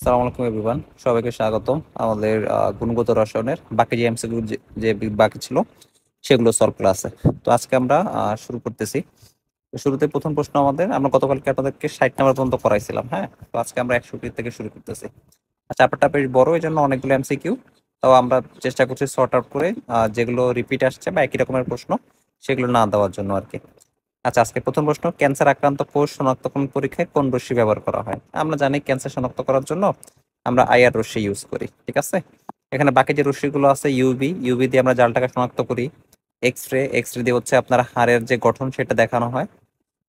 সালাম আলাইকুম এভরিওয়ান, সবাইকে স্বাগতম আমাদের গুণগত রসায়নের বাকি যে এমসিকিউ যে বাকি ছিল সেগুলো সলভ ক্লাসে। তো আজকে আমরা শুরু করতেছি। তো শুরুতে প্রথম প্রশ্ন আমরা গতকালকে আপনাদেরকে 60 নাম্বার পর্যন্ত করাইছিলাম। হ্যাঁ, তো আজকে আমরা 100 থেকে শুরু করতেছি। চ্যাপ্টারটা বেশ বড়, এই জন্য অনেকগুলো এমসিকিউ। তাও আমরা চেষ্টা করছি সর্ট আউট করে যেগুলো রিপিট আসছে বা একই রকমের প্রশ্ন সেগুলো না দেওয়ার জন্য আর কি। আচ্ছা, আজকে প্রথম প্রশ্ন, ক্যান্সার আক্রান্ত কোষ শনাক্তকরণ পরীক্ষায় কোন রশ্মি ব্যবহার করা হয়? আমরা জানি ক্যান্সার শনাক্ত করার জন্য আমরা আইআর রশ্মি ইউজ করি, ঠিক আছে। এখানে বাকি যে রশ্মিগুলো আছে ইউভি দিয়ে আমরা জালটাকে শনাক্ত করি। এক্স রে দিয়ে হচ্ছে আপনার হাড়ের যে গঠন সেটা দেখানো হয়।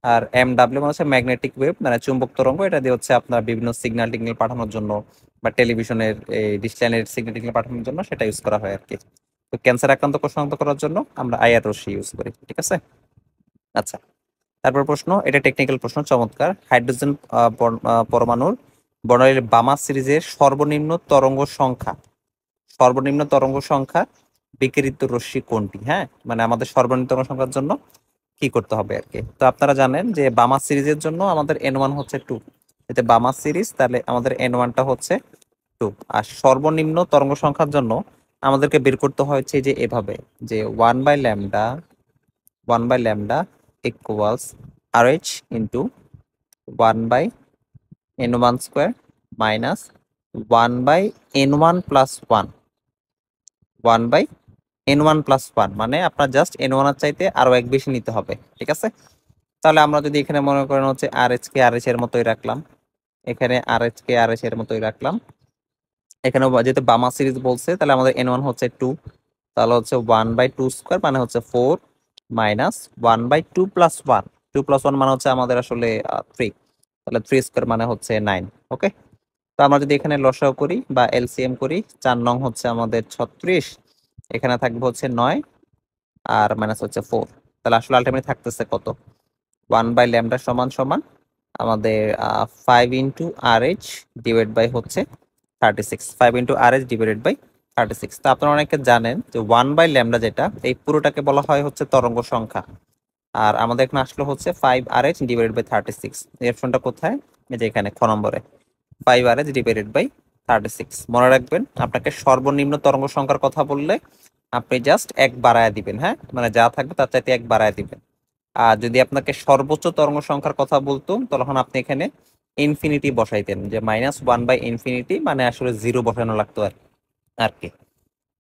আর MW মানে হচ্ছে ম্যাগনেটিক ওয়েভ, মানে চুম্বক তরঙ্গ, এটা দিয়ে হচ্ছে আপনার বিভিন্ন সিগন্যাল টিগন্যাল পাঠানোর জন্য বা টেলিভিশনের এই ডিশ লাইনের সিগন্যাল টিগন্যাল পাঠানোর জন্য সেটা ইউজ করা হয় আর কি। তো ক্যান্সার আক্রান্ত কোষ শনাক্ত করার জন্য আমরা আইআর রশ্মি ইউজ করি, ঠিক আছে। আচ্ছা, তারপর প্রশ্ন, এটা টেকনিক্যাল প্রশ্ন, চমৎকার। হাইড্রোজেন পরমাণুর বর্ণালীর বামা সিরিজের সর্বনিম্ন তরঙ্গ সংখ্যা বিকিরিত রশ্মি কোনটি? হ্যাঁ, মানে আমাদের সর্বনিম্ন তরঙ্গ সংখ্যার জন্য কি করতে হবে আর কি। তো আপনারা জানেন যে বামা সিরিজের জন্য আমাদের N1 হচ্ছে 2। এতে বামা সিরিজ, তাহলে আমাদের N1টা হচ্ছে 2। আর সর্বনিম্ন তরঙ্গ সংখ্যার জন্য আমাদেরকে বের করতে হয়েছে যে এভাবে, যে 1/λ equals RH into 1/N1 square minus 1/N1 plus 1, 1/N1 plus 1, মানে আপনার জাস্ট N1 এর চাইতে আরো এক বেশি নিতে হবে, ঠিক আছে। তাহলে আমরা যদি এখানে মনে করেন হচ্ছে RH কে RH এর মতোই রাখলাম, এখানে RH কে RH এর মতোই রাখলাম, এখানে যেহেতু বামা সিরিজ বলছে তাহলে আমাদের N1 হচ্ছে 2, তাহলে হচ্ছে 1/2 স্কোয়ার মানে হচ্ছে 4 মাইনাস 1/2 প্লাস 1, 2 প্লাস 1 মানে হচ্ছে আমাদের আসলে 3, তাহলে 3 স্কোয়ার মানে হচ্ছে 9। ওকে, তো আমরা যদি এখানে লসাগু করি বা এলসিএম করি, 4 নং হচ্ছে আমাদের 36, এখানে থাকবে হচ্ছে 9 আর মাইনাস হচ্ছে 4, তাহলে আসলে আলটিমেটলি থাকতেছে কত? 1/λ সমান সমান আমাদের 5 × RH ডিভাইড বাই হচ্ছে 36, 5 × RH ডিভাইডেড বাই 36। তো আপনারা অনেকে জানেন যে 1/λ যেটা, এই পুরোটাকে বলা হয় হচ্ছে তরঙ্গ সংখ্যা। আর আমাদের এখানে আসলে হচ্ছে 5RH ডিভাইডেড বাই 36। এই অপশনটা কোথায়? এই যে এখানে খ নম্বরে 5RH ডিভাইডেড বাই 36। মনে রাখবেন, আপনাকে সর্বনিম্ন তরঙ্গ সংখ্যার কথা বললে আপনি জাস্ট এক বাড়ায় দিবেন। হ্যাঁ, মানে যা থাকবে তার চাইতে এক বাড়ায় দিবেন। আর যদি আপনাকে সর্বোচ্চ তরঙ্গ সংখ্যার কথা বলতো তখন আপনি এখানে ইনফিনিটি বসাইতেন, যে -1/∞, মানে আসলে 0 বসানো লাগতো আর কি।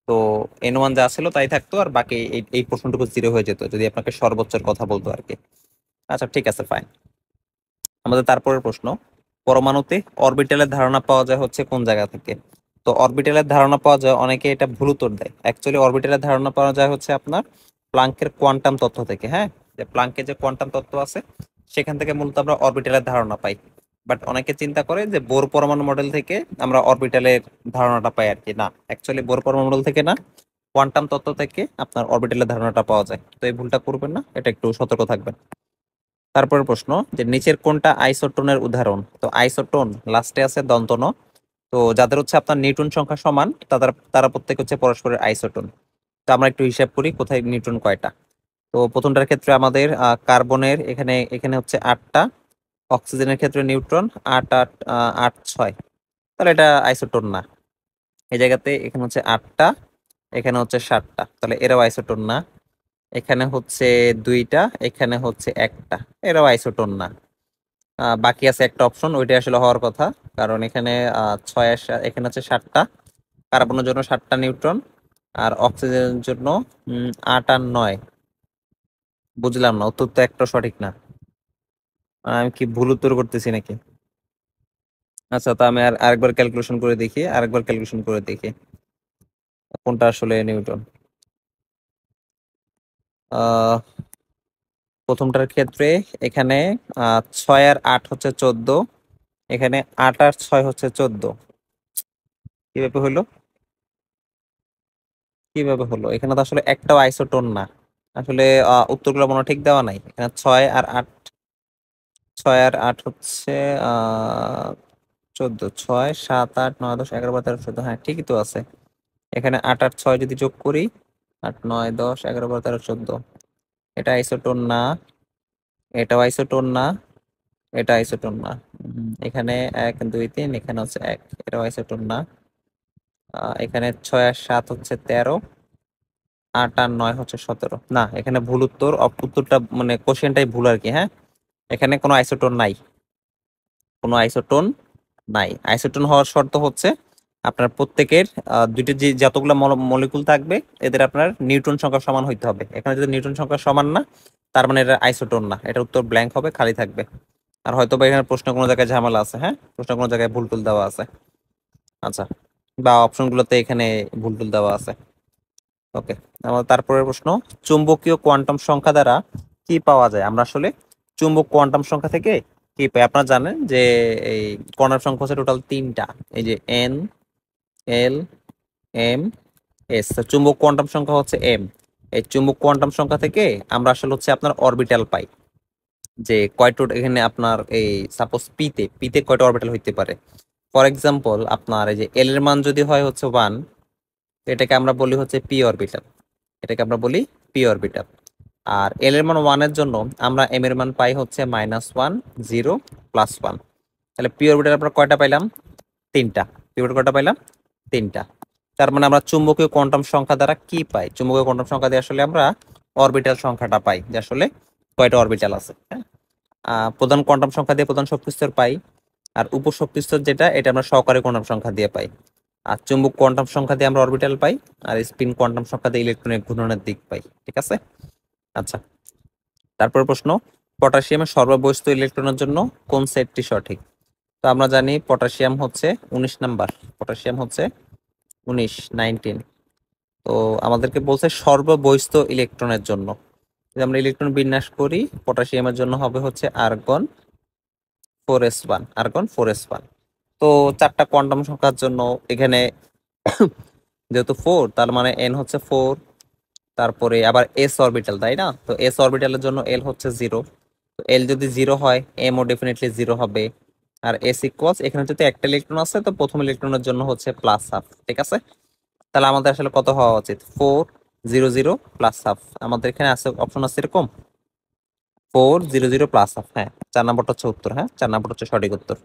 তো N1 যা ছিল তাই থাকতো, আর বাকি এই প্রশ্নটুকু 0 হয়ে যেত যদি আপনাকে সর্বোচ্চের কথা বলতো আর কি। আচ্ছা, ঠিক আছে, ফাইন। আমাদের তারপরের প্রশ্ন, পরমাণুতে অরবিটালের ধারণা পাওয়া যায় হচ্ছে কোন জায়গা থেকে? তো অরবিটালের ধারণা পাওয়া যায়, অনেকে এটা ভুল উত্তর দেয়। অ্যাকচুয়ালি অরবিটালের ধারণা পাওয়া যায় হচ্ছে আপনার প্লাঙ্কের কোয়ান্টাম তত্ত্ব থেকে। হ্যাঁ, যে প্লাঙ্কের যে কোয়ান্টাম তত্ত্ব আছে সেখান থেকে মূলত আমরা অরবিটালের ধারণা পাই। বাট অনেকে চিন্তা করে যে বোর পরমাণু মডেল থেকে আমরা অরবিটালের ধারণাটা পাই আর কি। না, অ্যাকচুয়ালি বোর পরমাণু মডেল থেকে না, কোয়ান্টাম তত্ত্ব থেকে আপনার অরবিটালের ধারণাটা পাওয়া যায়। তো এই ভুলটা করবেন না, এটা একটু সতর্ক থাকবেন। তারপরের প্রশ্ন, যে নিচের কোনটা আইসোটোনের উদাহরণ? তো আইসোটোন লাস্টে আছে দন্ত ন। তো যাদের হচ্ছে আপনার নিউটন সংখ্যা সমান তারা তারা প্রত্যেক হচ্ছে পরস্পরের আইসোটোন। তো আমরা একটু হিসাব করি কোথায় নিউটন কয়টা। তো প্রথমটার ক্ষেত্রে আমাদের কার্বনের এখানে এখানে হচ্ছে 8টা, অক্সিজেনের ক্ষেত্রে নিউট্রন 8 8 8 6, তাহলে এটা আইসোটোন না। এই জায়গাতে এখানে হচ্ছে 8টা, এখানে হচ্ছে 7টা, তাহলে এরাও আইসোটোন না। এখানে হচ্ছে 2টা, এখানে হচ্ছে 1টা, এরাও আইসোটোন না। বাকি আছে একটা অপশন, ওইটা আসলে হওয়ার কথা, কারণ এখানে 6 এখানে হচ্ছে 7টা, কার্বনের জন্য 7টা নিউট্রন, আর অক্সিজেনের জন্য 8 আর 9। বুঝলাম না, উত্তর তো একটা সঠিক না। আমি কি ভুল উত্তর করতেছি নাকি? আচ্ছা, তো আমি আরেকবার ক্যালকুলেশন করে দেখি কোনটা আসলে নিউটন। আহ প্রথমটার ক্ষেত্রে এখানে 6 আর 8 হচ্ছে 14, এখানে 8 আর 6 হচ্ছে 14। কিভাবে হলো? এখানে তো আসলে একটাও আইসোটোন না। আসলে উত্তরগুলো মনে হয় ঠিক দেওয়া নাই। এখানে 6 আর 8, 6 আর 8 হচ্ছে 14, 6 7 8 9 10 11 12 13 14, হ্যাঁ ঠিকই তো আছে। এখানে 8 আর 6 যদি যোগ করি, 8 9 10 11 12 13 14, এটা আইসোটোন না, এটাও আইসোটোন না, এটা আইসোটোন না। এখানে 1 2 3, এখানে হচ্ছে 1, এটাও আইসোটোন না। এখানে 6 আর 7 হচ্ছে 13, 8 আর 9 হচ্ছে 17। না, এখানে ভুল উত্তর, উত্তরটা মানে কোশ্চেনটাই ভুল আর কি। হ্যাঁ, এখানে কোনো আইসোটোন নাই, কোনো আইসোটোন নাই। আইসোটোন হওয়ার শর্ত হচ্ছে আপনার প্রত্যেকের দুইটা যে যতগুলো মলিকুল থাকবে এদের আপনার নিউট্রন সংখ্যা সমান হইতে হবে। এখানে যদি নিউট্রন সংখ্যা সমান না, তার মানে এটা আইসোটোন না, এটা উত্তর ব্ল্যাঙ্ক হবে, খালি থাকবে। আর হয়তো বা এখানে প্রশ্ন কোনো জায়গায় ঝামেলা আছে, হ্যাঁ, প্রশ্ন কোনো জায়গায় ভুল টুল দেওয়া আছে। আচ্ছা, বা অপশনগুলোতে এখানে ভুল টুল দেওয়া আছে। ওকে, আমার তারপরের প্রশ্ন, চুম্বকীয় কোয়ান্টাম সংখ্যা দ্বারা কি পাওয়া যায়? আমরা আসলে চুম্বক কোয়ান্টাম সংখ্যা থেকে কি পাই? আপনারা জানেন যে এই কোয়ান্টাম সংখ্যা হচ্ছে টোটাল 3টা, এই যে এন, এল, এম, এস। চুম্বক কোয়ান্টাম সংখ্যা হচ্ছে এম। এই চুম্বক কোয়ান্টাম সংখ্যা থেকে আমরা আসলে হচ্ছে আপনার অরবিটাল পাই, যে কয়টা এখানে আপনার এই সাপোজ পিতে পিতে কয়টা অরবিটাল হইতে পারে। ফর এক্সাম্পল আপনার এই যে এল এর মান যদি হয় হচ্ছে 1, এটাকে আমরা বলি হচ্ছে পি অরবিটাল, এটাকে আমরা বলি পি অরবিটাল। আর এল এর মান 1 এর জন্য আমরা এম এর মান পাই হচ্ছে -1 0 +1। তাহলে পি অরবিটাল আমরা কয়টা পাইলাম? 3টা। পি অরবিটাল কয়টা পাইলাম? 3টা। তার মানে আমরা চুম্বকীয় কোয়ান্টাম সংখ্যা দ্বারা কি পাই? চুম্বকীয় কোয়ান্টাম সংখ্যা দিয়ে আসলে আমরা অরবিটাল সংখ্যাটা পাই, যে আসলে কয়টা অরবিটাল আছে। হ্যাঁ, প্রধান কোয়ান্টাম সংখ্যা দিয়ে প্রধান শক্তিস্তর পাই, আর উপশক্তিস্তর যেটা, এটা আমরা সহকারী কোয়ান্টাম সংখ্যা দিয়ে পাই। আর চুম্বক কোয়ান্টাম সংখ্যা দিয়ে আমরা অরবিটাল পাই, আর স্পিন কোয়ান্টাম সংখ্যা দিয়ে ইলেকট্রনের ঘূর্ণনের দিক পাই। ঠিক আছে। আচ্ছা, তারপর প্রশ্ন, পটাশিয়ামের সর্ববহিস্থ ইলেকট্রনের জন্য কোন সেটটি সঠিক? তো আমরা জানি পটাশিয়াম হচ্ছে 19 নাম্বার, পটাশিয়াম হচ্ছে 19। তো আমাদেরকে বলছে সর্ববহিস্থ ইলেকট্রনের জন্য, যদি আমরা ইলেকট্রন বিন্যাস করি, পটাশিয়ামের জন্য হবে হচ্ছে আর্গন 4s1, আর্গন 4s1। তো 4টা কোয়ান্টাম সংখ্যার জন্য এখানে যেহেতু 4, তার মানে n হচ্ছে 4, তারপরে আবার s অরবিটাল, তাই না? তো s অরবিটালের জন্য l হচ্ছে 0। তো l যদি 0 হয়, m ও ডেফিনেটলি 0 হবে। আর s ইকুয়ালস, এখানে যদি একটা ইলেকট্রন আছে তো প্রথম ইলেকট্রনের জন্য হচ্ছে +1/2। ঠিক আছে, তাহলে আমাদের আসলে কত হওয়া উচিত? 4 0 0 +1/2। আমাদের এখানে আছে অপশন আছে এরকম 4 0 0 +1/2। হ্যাঁ, 4 নাম্বারটা হচ্ছে উত্তর। হ্যাঁ, 4 নাম্বার হচ্ছে সঠিক উত্তর।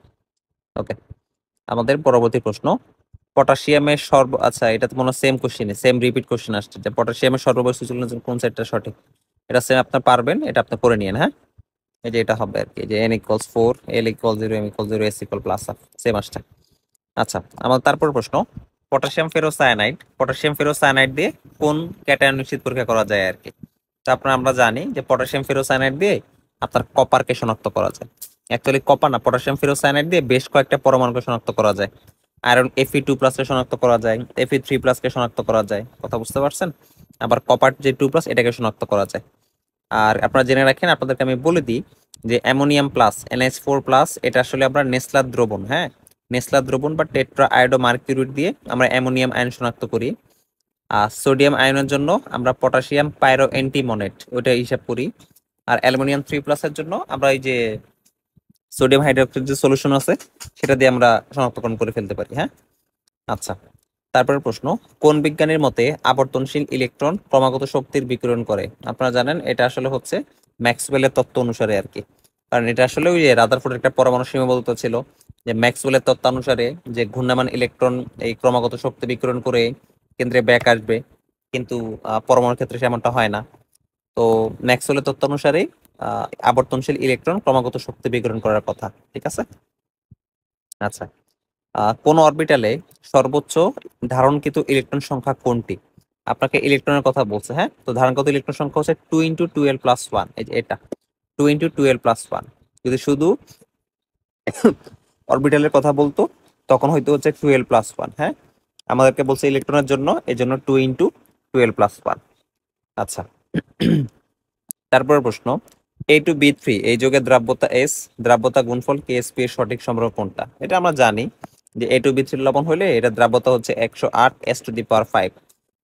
ওকে, আমাদের পরবর্তী প্রশ্ন, পটাশিয়ামের আচ্ছা, এটা তো মনে হয় same question, same repeat question আসছে, যে পটাশিয়ামের সর্ববহিস্থ চূর্ণের জন্য কোন সেটটা সঠিক? এটা সেম, আপনি পারবেন, এটা আপনি করে নিয়েন। হ্যাঁ, এই যে এটা হবে আর কি, যে n = 4, l = 0, m = 0, s = +1/2, same আসছে। আচ্ছা, আমার তারপর প্রশ্ন, পটাশিয়াম ফেরোসায়ানাইড, পটাশিয়াম ফেরোসায়ানাইড দিয়ে কোন ক্যাটায়ন নিশ্চিত পরীক্ষা করা যায় আর কি? তো আমরা জানি যে পটাশিয়াম ফেরোসায়ানাইড দিয়ে আপনার কপারকে শনাক্ত করা যায়। অ্যাকচুয়ালি কপার না, পটাশিয়াম ফেরোসায়ানাইড দিয়ে বেশ কয়েকটা পরমাণুকে শনাক্ত করা যায়। আয়রন Fe2+ কে শনাক্ত করা যায়, Fe3+ কে শনাক্ত করা যায়, কথা বুঝতে পারছেন? আবার কপার যে 2+, এটাকে শনাক্ত করা যায়। আর আপনারা জেনে রাখেন, আপনাদেরকে আমি বলে দিই যে অ্যামোনিয়াম প্লাস NH4+, এটা আসলে আমরা নেসলার দ্রবণ। হ্যাঁ, নেসলার দ্রবণ বা টেট্রা আয়োডো মার্কিউরেট দিয়ে আমরা অ্যামোনিয়াম আয়ন শনাক্ত করি। আর সোডিয়াম আয়নের জন্য আমরা পটাশিয়াম পাইরো অ্যান্টিমনেট ওইটা হিসাব করি। আর অ্যালুমিনিয়াম 3+ এর জন্য আমরা এই যে সোডিয়াম হাইড্রোক্সাইড যে সলিউশন আছে, সেটা দিয়ে আমরা শনাক্তকরণ করে ফেলতে পারি। হ্যাঁ, আচ্ছা, তারপরে প্রশ্ন, কোন বিজ্ঞানীর মতে আবর্তনশীল ইলেকট্রন ক্রমাগত শক্তির বিকিরণ করে? আপনারা জানেন এটা আসলে হচ্ছে ম্যাক্সওয়েলের তত্ত্ব অনুসারে আর কি। কারণ এটা আসলে ওই যে রাদারফোর্ডের একটা পরমাণু সীমাবদ্ধতা ছিল, যে ম্যাক্সওয়েলের তত্ত্ব অনুসারে যে ঘূর্ণায়মান ইলেকট্রন এই ক্রমাগত শক্তি বিকিরণ করে কেন্দ্রে ব্যাক আসবে, কিন্তু পরমাণুর ক্ষেত্রে সেমনটা হয় না। তো ম্যাক্সওয়েলের তত্ত্ব অনুসারে আবর্তনশীল ইলেকট্রন ক্রমাগত শক্তি বিকিরণ করার কথা। ঠিক আছে। আচ্ছা, কোন অরবিটালে সর্বোচ্চ ধারণকৃত ইলেকট্রন সংখ্যা কোনটি? আপনাকে ইলেকট্রনের কথা বলছে। হ্যাঁ, তো ধারণকৃত ইলেকট্রন সংখ্যা হচ্ছে 2 × 12+1। এই যে এটা 2 × 12+1। যদি শুধু অরবিটালের কথা বলতো তখন হয়তো হচ্ছে 12+1। হ্যাঁ, আমাদেরকে বলছে ইলেকট্রনের জন্য, এই জন্য 2 × 12+1। আচ্ছা, তারপর প্রশ্ন, A2B3 এই যৌগের দ্রাব্যতা S, দ্রাব্যতা গুণফল KSP এর সঠিক সম্পর্ক কোনটা? এটা আমরা জানি যে A2B3 লবণ হলে এটা দ্রাব্যতা হচ্ছে 108 s⁵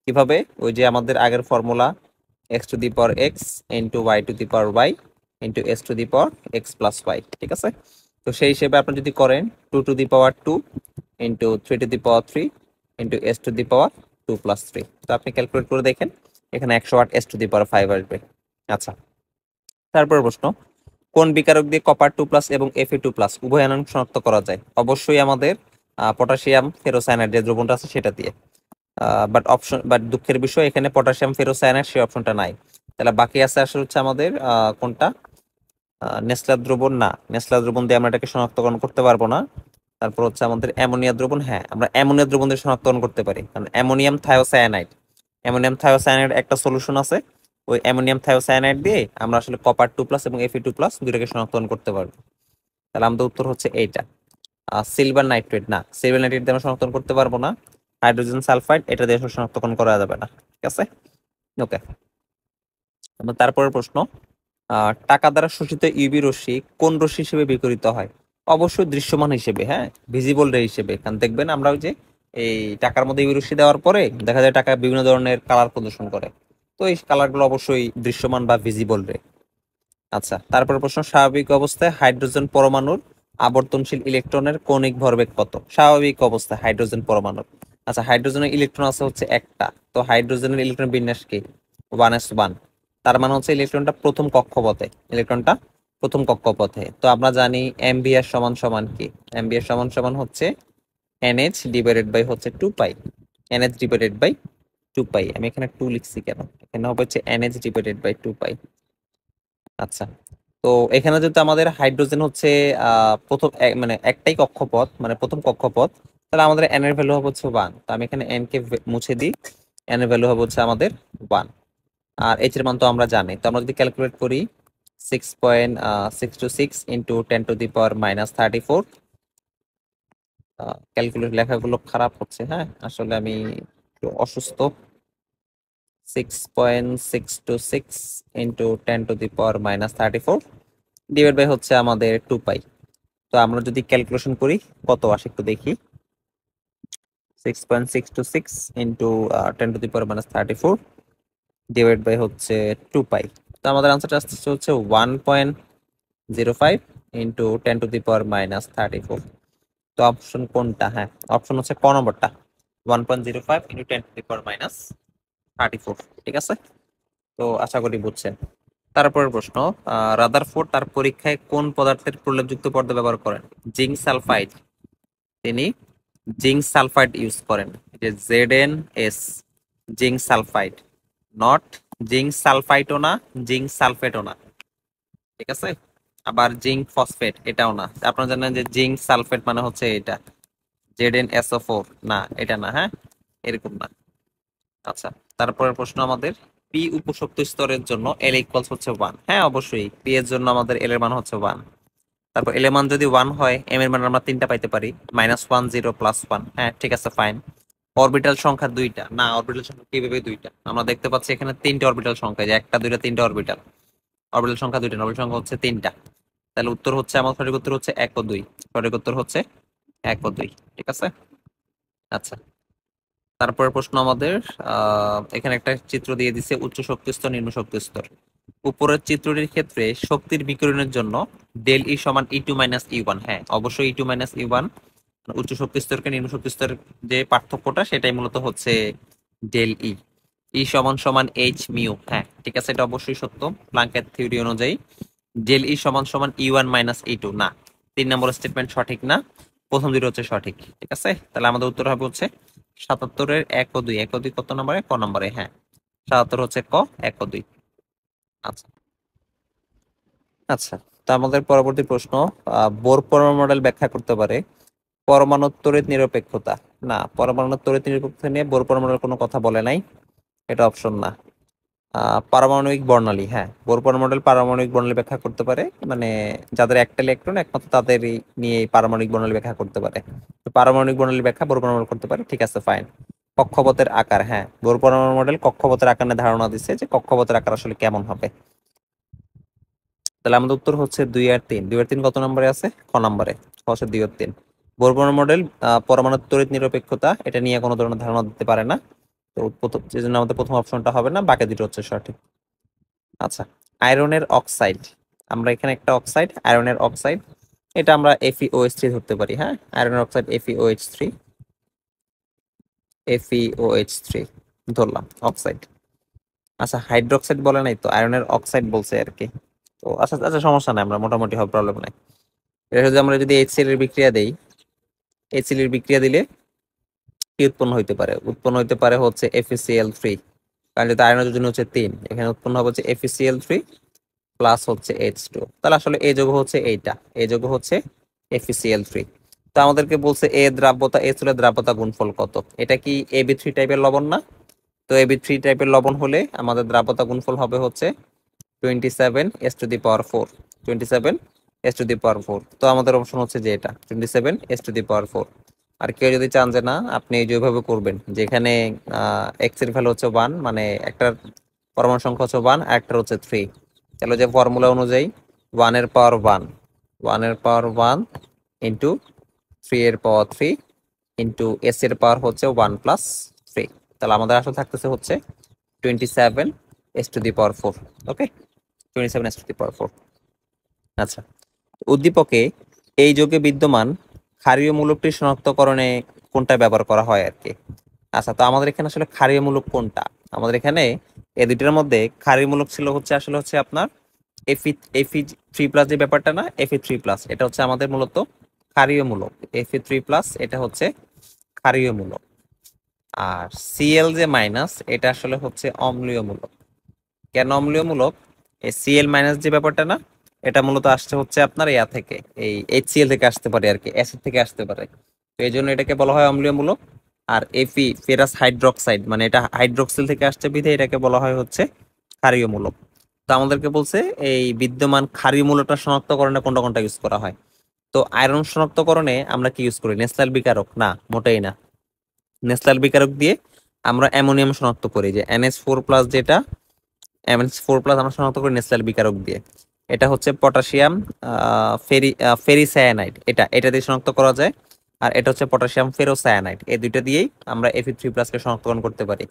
কিভাবে? ওই যে আমাদের আগের formula, x⁴ into y⁴ s⁴x+y। ঠিক আছে, তো সেই হিসেবে আপনি যদি করেন 2⁴ ইন্টু 3⁵ ইন্টু s⁴2+3, তো আপনি ক্যালকুলেট করে দেখেন, এখানে 108 s⁵ আসবে। আচ্ছা, তারপর প্রশ্ন, কোন বিকারক দিয়ে কপার 2+ এবং Fe2+ উভয় আয়ন শনাক্ত করা যায়? অবশ্যই আমাদের পটাশিয়াম ফেরোসায়ানাইড যে দ্রবণটা আছে সেটা দিয়ে। বাট দুঃখের বিষয় এখানে পটাশিয়াম ফেরোসায়ানাইড সেই অপশনটা নাই। তাহলে বাকি আছে আসলে হচ্ছে আমাদের কোনটা, নেসলার দ্রবণ না, নেসলার দ্রবণ দিয়ে আমরা এটাকে শনাক্তকরণ করতে পারবো না। তারপর হচ্ছে আমাদের অ্যামোনিয়া দ্রবণ, হ্যাঁ আমরা অ্যামোনিয়া দ্রবণ দিয়ে শনাক্তকরণ করতে পারি, কারণ অ্যামোনিয়াম থায়োসায়ানাইড একটা সলিউশন আছে, ওই অ্যামোনিয়াম থায়োসায়ানাইড দিয়ে আমরা আসলে কপার 2+ এবং Fe2+ দুটোকে শনাক্তকরণ করতে পারবো। তাহলে আমাদের উত্তর হচ্ছে এইটা। সিলভার নাইট্রেট না, সিলভার নাইট্রেট দিয়ে আমরা শনাক্তকরণ করতে পারবো না। হাইড্রোজেন সালফাইড এটা দিয়ে শনাক্তকরণ করা যাবে না। ঠিক আছে, ওকে। তারপরের প্রশ্ন, টাকা দ্বারা শোষিত ইউভি রশ্মি কোন রশ্মি হিসেবে বিকিরিত হয়? অবশ্যই দৃশ্যমান হিসেবে, হ্যাঁ ভিজিবল রে হিসেবে। কারণ দেখবেন আমরা ওই যে এই টাকার মধ্যে ইউভি রশ্মি দেওয়ার পরে দেখা যায় টাকা বিভিন্ন ধরনের কালার প্রদর্শন করে, তো এই কালারগুলো অবশ্যই দৃশ্যমান বা ভিজিবল রে। আচ্ছা, তারপর প্রশ্ন, স্বাভাবিক অবস্থায় হাইড্রোজেন পরমাণুর আবর্তনশীল ইলেকট্রনের কৌণিক ভরবেগ কত? স্বাভাবিক অবস্থায় হাইড্রোজেন পরমাণুর, আচ্ছা হাইড্রোজেনের ইলেকট্রন আছে হচ্ছে একটা, তো হাইড্রোজেনের ইলেকট্রন বিন্যাস কি? 1s1। তার মানে হচ্ছে ইলেকট্রনটা প্রথম কক্ষপথে। তো আমরা জানি এমবিআর সমান সমান কি? এমবিআর সমান সমান হচ্ছে এনএইচ ডিভাইডেড বাই হচ্ছে 2 পাই, এনএইচ ডিভাইডেড বাই 2 পাই। আমি এখানে 2 লিখছি কেন? এখানে হবে হচ্ছে এনএইচ ডিভাইডেড বাই 2 পাই। আচ্ছা, তো এখানে যেহেতু আমাদের হাইড্রোজেন হচ্ছে প্রথম মানে একটাই কক্ষপথ, মানে প্রথম কক্ষপথ, তাহলে আমাদের এন এর ভ্যালু হবে হচ্ছে 1। তো আমি এখানে এন কে মুছে দিই, এন এর ভ্যালু হবে হচ্ছে আমাদের 1। আর এইচ এর মান তো আমরা জানি, তো আমরা যদি ক্যালকুলেট করি 6.626 ইন্টু 10⁻⁻34। ক্যালকুলেট লেখাগুলো খারাপ হচ্ছে, হ্যাঁ আসলে আমি একটু অসুস্থ। 6.626 ইন্টু 10⁻⁻34 ডিভাইড বাই হচ্ছে আমাদের 2 পাই। তো আমরা যদি ক্যালকুলেশন করি কত আসে একটু দেখি। 6.626 ইন্টু 10⁻⁻34 ডিভাইড বাই হচ্ছে 2 পাই। তো আমাদের আনসারটা আসছে হচ্ছে 1.05 ইন্টু 10⁻⁻34। তো অপশন কোনটা? হ্যাঁ অপশন হচ্ছে ক নম্বরটা, 1.05 ইন্টু 10⁻⁻34। ঠিক আছে, তো আশা করি বুঝছেন। তারপরের প্রশ্ন, রাদারফোর্ড তার পরীক্ষায় কোন পদার্থের প্রলেপযুক্ত পর্দা ব্যবহার করেন? জিঙ্ক সালফাইড, তিনি জিঙ্ক সালফাইড ইউজ করেন, যে ZnS, zinc sulphide, not zinc সালফাইটও না, জিঙ্ক সালফেটও না। ঠিক আছে, আবার জিঙ্ক ফসফেট এটাও না। আপনারা জানেন যে জিঙ্ক সালফেট মানে হচ্ছে এটা ZnSO4, না এটা না, হ্যাঁ এরকম না। আচ্ছা, তারপরের প্রশ্ন আমাদের, পি উপশক্তি স্তরের জন্য এল ইকুয়ালস হচ্ছে 1। হ্যাঁ অবশ্যই পি এর জন্য আমাদের এল এর মান হচ্ছে 1। তারপর এল এর মান যদি 1 হয়, এম এর মান আমরা 3টা পাইতে পারি, -1 0 +1। হ্যাঁ ঠিক আছে ফাইন। অরবিটাল সংখ্যা 2টা, না অরবিটাল সংখ্যা কিভাবে 2টা? আমরা দেখতে পাচ্ছি এখানে 3টে অরবিটাল সংখ্যা, যে 1টা 2টা 3টে অরবিটাল, অরবিটাল সংখ্যা 2টা, অরবিটাল সংখ্যা হচ্ছে 3টা। তাহলে উত্তর হচ্ছে আমার সঠিক উত্তর হচ্ছে 1 ও 2, সঠিক উত্তর হচ্ছে 1 ও 2। ঠিক আছে, আচ্ছা। তারপরের প্রশ্ন আমাদের, এখানে একটা চিত্র দিয়ে দিছে উচ্চ শক্তি স্তর নিম্ন শক্তি স্তর। উপরের চিত্রটির ক্ষেত্রে শক্তির বিকিরণের জন্য ডেল ই সমান E2 - E1। হ্যাঁ অবশ্যই E2 - E1, উচ্চ শক্তি স্তরকে নিম্ন শক্তি স্তরের যে পার্থক্যটা সেটাই মূলত হচ্ছে ডেল ই। ই সমান সমান এইচ মিউ, হ্যাঁ ঠিক আছে এটা অবশ্যই সত্য প্লাঙ্কের থিওরি অনুযায়ী। ডেল ই সমান সমান E1 - E2 না, 3 নম্বর স্টেটমেন্ট সঠিক না, প্রথম দুটো হচ্ছে সঠিক। ঠিক আছে, তাহলে আমাদের উত্তর হবে হচ্ছে 77-এর 1 ও 2। 1 ও 2 কত নম্বরে? ক নম্বরে, হ্যাঁ 77 হচ্ছে ক, 1 ও 2। আচ্ছা আচ্ছা, তা আমাদের পরবর্তী প্রশ্ন, বোর পরমাণু মডেল ব্যাখ্যা করতে পারে পরমাণু তড়িৎ নিরপেক্ষতা। না, পরমাণু তড়িৎ নিরপেক্ষতা নিয়ে বোর পরমাণুর কোনো কথা বলে নাই, এটা অপশন না। পারমাণবিক বর্ণালী, হ্যাঁ বোর পরমাণু পারমাণবিক বর্ণালী ব্যাখ্যা করতে পারে, মানে যাদের একটা ইলেকট্রন একমাত্র তাদেরই নিয়ে পারমাণবিক বর্ণালী ব্যাখ্যা করতে পারে। তো পারমাণবিক বর্ণালী ব্যাখ্যা বোর পরমাণু করতে পারে, ঠিক আছে ফাইন। কক্ষপথের আকার, হ্যাঁ বোর পরমাণু মডেল কক্ষপথের আকার নিয়ে ধারণা দিচ্ছে যে কক্ষপথের আকার আসলে কেমন হবে। তাহলে আমাদের উত্তর হচ্ছে 2 আর 3। 2 আর 3 কত নম্বরে আছে? খ নম্বরে, খ হচ্ছে 2 আর 3। বোর পরমাণু মডেল পরমাণু তড়িৎ নিরপেক্ষতা এটা নিয়ে কোনো ধরনের ধারণা দিতে পারে না, তো যে জন্য আমাদের প্রথম অপশনটা হবে না, বাকি দুটো হচ্ছে সঠিক। আচ্ছা, আয়রনের অক্সাইড, আমরা এখানে একটা অক্সাইড আয়রনের অক্সাইড, এটা আমরা FeOH3 ধরতে পারি। হ্যাঁ আয়রনের অক্সাইড FeOH3, FeOH3 ধরলাম অক্সাইড। আচ্ছা হাইড্রোক্সাইড বলে নাই তো, আয়রনের অক্সাইড বলছে আর কি। তো তো আচ্ছা আচ্ছা, সমস্যা নাই, আমরা মোটামুটি হবে, প্রবলেম নাই। এটা যদি আমরা যদি HCl এর বিক্রিয়া দেই, HCl এর বিক্রিয়া দিলে কি উৎপন্ন হইতে পারে? উৎপন্ন হইতে পারে হচ্ছে FeCl3, কারণ যেহেতু আয়রন যোজন হচ্ছে 3, এখানে উৎপন্ন হবে হচ্ছে FeCl3 প্লাস হচ্ছে H2। তাহলে আসলে এ যৌগ হচ্ছে এইটা, এ যৌগ হচ্ছে FeCl3। তো আমাদেরকে বলছে এ দ্রাব্যতা, এ স্থলের দ্রাব্যতা গুণফল কত? এটা কি Ab3 টাইপের লবণ না? তো Ab3 টাইপের লবণ হলে আমাদের দ্রাব্যতা গুণফল হবে হচ্ছে 27s⁴, 27s⁴। তো আমাদের অপশন হচ্ছে যে এটা 27s⁴। আর কেউ যদি চান যে না আপনি যেভাবে করবেন, যেখানে এক্স এর ভ্যালু হচ্ছে 1, মানে একটার পরমাণু সংখ্যা হচ্ছে 1 আর একটার হচ্ছে 3, তাহলে যে ফর্মুলা অনুযায়ী 1 এর পাওয়ার 1, 1 এর পাওয়ার 1 ইন্টু 3 এর পাওয়ার 3 ইন্টু এস এর পাওয়ার হচ্ছে 1 প্লাস 3। তাহলে আমাদের আসলে থাকতেছে হচ্ছে 27s⁴। ওকে, 27s⁴। আচ্ছা, উদ্দীপকে এই যৌগে বিদ্যমান ক্ষারীয় মূলকটি শনাক্তকরণে কোনটা ব্যবহার করা হয় আর কি? আচ্ছা, তো আমাদের এখানে আসলে ক্ষারীয় মূলক কোনটা? আমাদের এখানে এই দুইটার মধ্যে ক্ষারীয় মূলক ছিল হচ্ছে আসলে হচ্ছে আপনার Fe3+ যে ব্যাপারটা না, Fe3+, এটা হচ্ছে আমাদের মূলত ক্ষারীয় মূলক। Fe3+, এটা হচ্ছে ক্ষারীয় মূলক। আর Cl যে মাইনাস, এটা আসলে হচ্ছে অম্লীয় মূলক। কেন অম্লীয় মূলক? এই Cl- যে ব্যাপারটা না, এটা মূলত আসছে হচ্ছে আপনার ইয়া থেকে, এই HCl থেকে আসতে পারে আর কি, অ্যাসিড থেকে আসতে পারে। তো এই জন্য এটাকে বলা হয় অম্লীয় মূলক। আর ফেরাস হাইড্রোক্সাইড, মানে এটা হাইড্রোক্সিল থেকে আসছে বিধে এটাকে বলা হয় হচ্ছে ক্ষারীয় মূলক। তো আমাদেরকে বলছে এই বিদ্যমান ক্ষারীয় মূলকটা শনাক্তকরণে কোনটা কোনটা ইউজ করা হয়। তো আয়রন শনাক্তকরণে আমরা কি ইউজ করি? নেসলার বিকারক না, মোটেই না। নেসলার বিকারক দিয়ে আমরা অ্যামোনিয়াম শনাক্ত করি, যে NH4+, যেটা NH4+ আমরা শনাক্ত করি নেসলার বিকারক দিয়ে। এটা হচ্ছে পটাশিয়াম ফেরিসায়ানাইড, এটা দিয়ে শনাক্ত করা যায়। আর এটা হচ্ছে পটাশিয়াম ফেরোসায়ানাইড, এই দুইটা দিয়েই আমরা Fe3+ কে শনাক্তকরণ করতে পারি।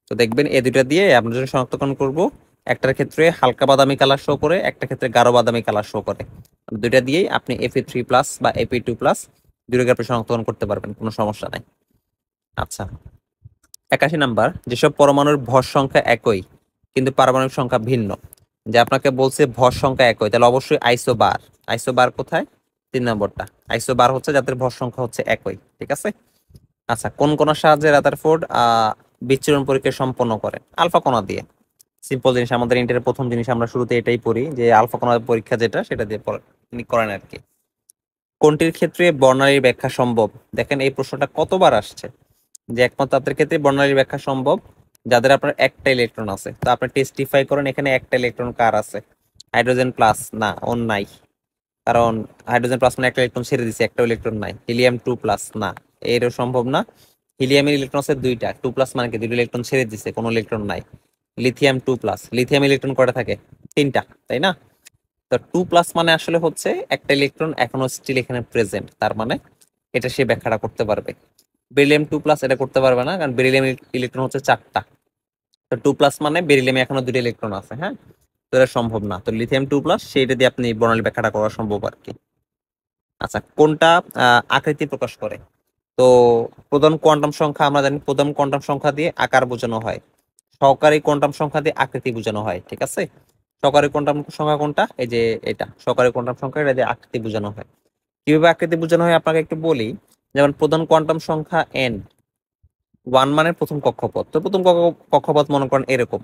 তো দেখবেন এই দুইটা দিয়ে আমরা যখন শনাক্তকরণ করব, একটার ক্ষেত্রে হালকা বাদামি কালার শো করে, একটা ক্ষেত্রে গাঢ় বাদামি কালার শো করে। দুইটা দিয়েই আপনি Fe3+ বা Fe2+ দুটোকে আপনি শনাক্তকরণ করতে পারবেন, কোনো সমস্যা নাই। আচ্ছা, 81 নাম্বার, যেসব পরমাণুর ভর সংখ্যা একই কিন্তু পারমাণবিক সংখ্যা ভিন্ন। যে আপনাকে বলছে ভর সংখ্যা একই, তাহলে অবশ্যই আইসোবার। আইসোবার কোথায়? 3 নম্বরটা। আইসোবার হচ্ছে যাদের ভর সংখ্যা হচ্ছে একই, ঠিক আছে। আচ্ছা, কোন কণার সাহায্যে রাদারফোর্ড বিচ্ছুরণ পরীক্ষা সম্পন্ন করে? আলফা কণা দিয়ে। সিম্পল জিনিস, আমাদের ইন্টারের প্রথম জিনিস আমরা শুরুতে এটাই পড়ি, যে আলফা কণার পরীক্ষা যেটা, সেটা দিয়ে তিনি করেন আর কি। কোনটির ক্ষেত্রে বর্ণালীর ব্যাখ্যা সম্ভব? দেখেন এই প্রশ্নটা কতবার আসছে, যে একমাত্র তাদের ক্ষেত্রে বর্ণালীর ব্যাখ্যা সম্ভব যাদের আপনার একটা ইলেকট্রন আছে। তো আপনি টেস্টিফাই করেন এখানে একটা ইলেকট্রন কার আছে? হাইড্রোজেন প্লাস না, ওর নাই, কারণ হাইড্রোজেন প্লাস মানে একটা ইলেকট্রন ছেড়ে দিছে, একটা ইলেকট্রন নাই। হিলিয়াম 2+ না, এরও সম্ভব না। হিলিয়ামের ইলেকট্রন আছে 2টা, 2+ মানে কি 2টা ইলেকট্রন ছেড়ে দিছে, কোনো ইলেকট্রন নাই। লিথিয়াম 2+, লিথিয়াম ইলেকট্রন কয়টা থাকে? 3টা, তাই না? তো 2+ মানে আসলে হচ্ছে একটা ইলেকট্রন এখনো স্টিল এখানে প্রেজেন্ট, তার মানে এটা সে ব্যাখ্যাটা করতে পারবে। বেরিলিয়াম 2+, এটা করতে পারবে না, কারণ বেরিলিয়াম ইলেকট্রন হচ্ছে 4টা। তো 2+ মানে বেরিলিয়ামে এখনো 2টা ইলেকট্রন আছে, হ্যাঁ। তো এটা সম্ভব না। তো লিথিয়াম 2+, সেইটা দিয়ে আপনি বর্ণালী ব্যাখ্যাটা করা সম্ভব আর কি। আচ্ছা, কোনটা আকৃতি প্রকাশ করে? তো প্রধান কোয়ান্টাম সংখ্যা, আমরা জানি প্রধান কোয়ান্টাম সংখ্যা দিয়ে আকার বোঝানো হয়, সহকারী কোয়ান্টাম সংখ্যা দিয়ে আকৃতি বোঝানো হয়, ঠিক আছে। সহকারী কোয়ান্টাম সংখ্যা কোনটা? এই যে এটা সহকারী কোয়ান্টাম সংখ্যা, এটা দিয়ে আকৃতি বোঝানো হয়। কিভাবে আকৃতি বোঝানো হয় আপনাকে একটু বলি। যেমন প্রধান কোয়ান্টাম সংখ্যা n, 1 মানে প্রথম কক্ষপথ, তো প্রথম কক্ষপথ মনে করেন এরকম।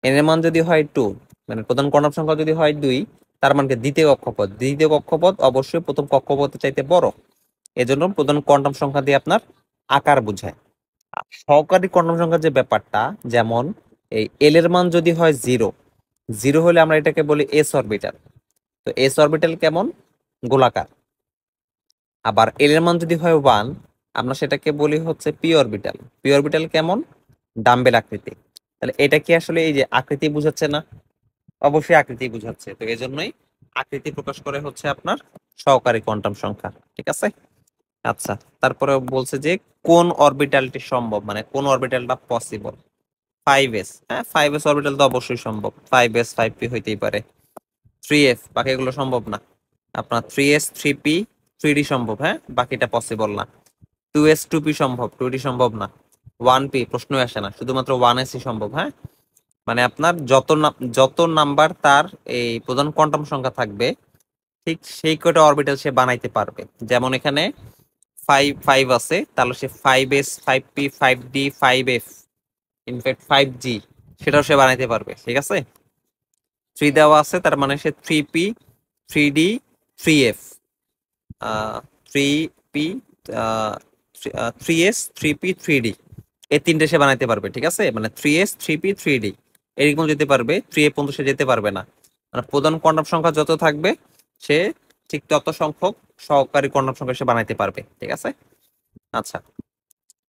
n এর মান যদি হয় 2, মানে প্রধান কোয়ান্টাম সংখ্যা যদি হয় 2, তার মানে কি দ্বিতীয় কক্ষপথ, দ্বিতীয় কক্ষপথ অবশ্যই প্রথম কক্ষপথের চাইতে বড়। এজন্য প্রধান কোয়ান্টাম সংখ্যা দিয়ে আপনার আকার বোঝায়। আর সহকারী কোয়ান্টাম সংখ্যার যে ব্যাপারটা, যেমন এই এল এর মান যদি হয় 0, 0 হলে আমরা এটাকে বলি এস অরবিটাল। তো এস অরবিটাল কেমন? গোলাকার। আবার এল এর মান যদি হয় 1, আমরা সেটাকে বলি হচ্ছে পি অরবিটাল। পি অরবিটাল কেমন? ডাম্বেল আকৃতি। তাহলে এটা কি আসলে এই যে আকৃতি বুঝাচ্ছে না? অবশ্যই আকৃতি বুঝাচ্ছে। তো এই জন্যই আকৃতি প্রকাশ করে হচ্ছে আপনার সহকারী কোয়ান্টাম সংখ্যা, ঠিক আছে। আচ্ছা, তারপরে বলছে যে কোন অরবিটালটি সম্ভব, মানে কোন অরবিটালটা পসিবল? 5s, হ্যাঁ 5s অরবিটাল তো অবশ্যই সম্ভব, 5s 5p হইতেই পারে। 3f, বাকি এগুলো সম্ভব না। আপনার 3s 3p 3d সম্ভব, হ্যাঁ, বাকিটা পসিবল না। 2s 2p সম্ভব, 2d সম্ভব না। 1p প্রশ্নই আসে না, শুধুমাত্র 1s ই সম্ভব, হ্যাঁ। মানে আপনার যত নাম্বার তার এই প্রধান কোয়ান্টাম সংখ্যা থাকবে, ঠিক সেই কয়টা অরবিটাল সে বানাইতে পারবে। যেমন এখানে 5 আছে, তাহলে সে 5s 5p 5d 5f in fact 5g সেটাও সে বানাইতে পারবে। ঠিক আছে, 3 দেওয়া আছে, তার মানে সে 3p 3d 3f 3p 3s 3p 3d এই তিনটে সে বানাইতে পারবে। ঠিক আছে, মানে 3s 3p 3d এরকম যেতে পারবে, 3a পর্যন্ত সে যেতে পারবে না। মানে প্রধান কোয়ান্টাম সংখ্যা যত থাকবে সে ঠিক তত সংখ্যক সহকারী কোয়ান্টাম সংখ্যা সে বানাইতে পারবে। ঠিক আছে, আচ্ছা।